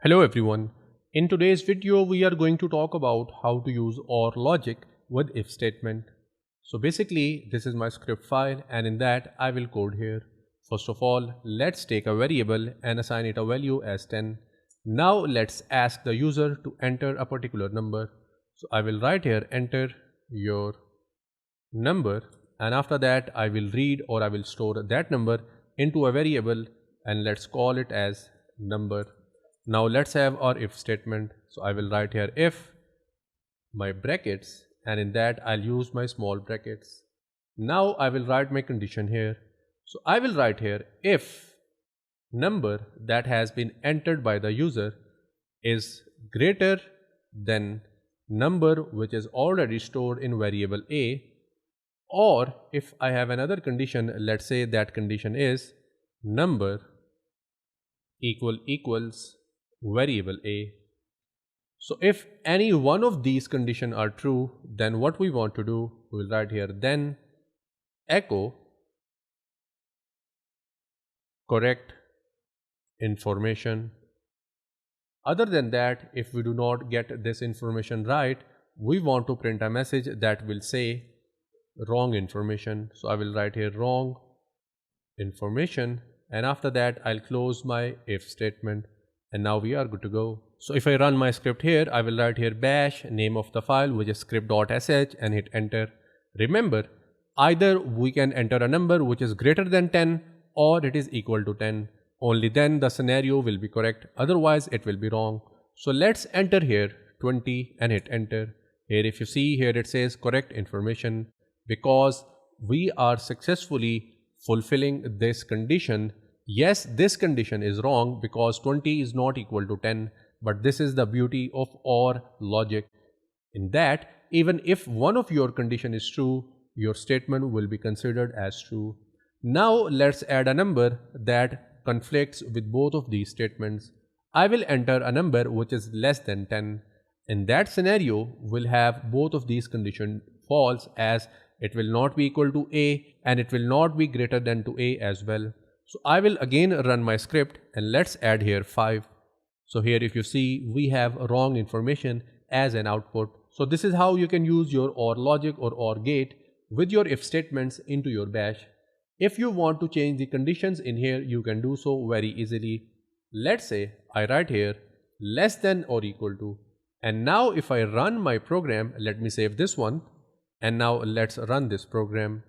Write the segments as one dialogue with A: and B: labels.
A: Hello everyone. In today's video we are going to talk about how to use OR logic with if statement. So basically this is my script file and in that I will code here. First of all, let's take a variable and assign it a value as 10. Now let's ask the user to enter a particular number. So I will write here enter your number, and after that I will read or I will store that number into a variable and let's call it as number. Now let's have our if statement. So I will write here if my brackets and in that I'll use my small brackets. Now I will write my condition here. So I will write here if number that has been entered by the user is greater than number which is already stored in variable A, or if I have another condition, let's say that condition is number equals variable A. So if any one of these conditions are true, then what we want to do, we'll write here then echo correct information. Other than that, if we do not get this information right, we want to print a message that will say wrong information. So I will write here wrong information, and after that I'll close my if statement, and now we are good to go. So if I run my script here, I will write here bash name of the file which is script.sh and hit enter. Remember, either we can enter a number which is greater than 10 or it is equal to 10. Only then the scenario will be correct, otherwise it will be wrong. So let's enter here 20 and hit enter. Here if you see here it says correct information, because we are successfully fulfilling this condition. Yes, this condition is wrong because 20 is not equal to 10, but this is the beauty of OR logic, in that even if one of your condition is true, your statement will be considered as true. Now let's add a number that conflicts with both of these statements. I will enter a number which is less than 10. In that scenario, we'll have both of these conditions false, as it will not be equal to A and it will not be greater than to A as well. So I will again run my script and let's add here 5. So here if you see, we have wrong information as an output. So this is how you can use your OR logic or OR gate with your if statements into your bash. If you want to change the conditions in here, you can do so very easily. Let's say I write here less than or equal to, and now if I run my program, let me save this one, and now let's run this program.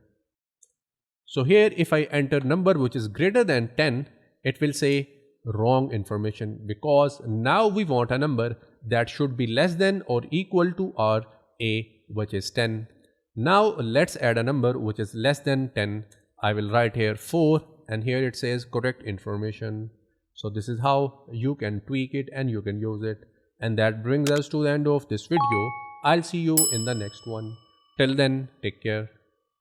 A: So here if I enter number which is greater than 10, it will say wrong information, because now we want a number that should be less than or equal to our A, which is 10. Now let's add a number which is less than 10. I will write here 4 and here it says correct information. So this is how you can tweak it and you can use it. And that brings us to the end of this video. I'll see you in the next one. Till then, take care.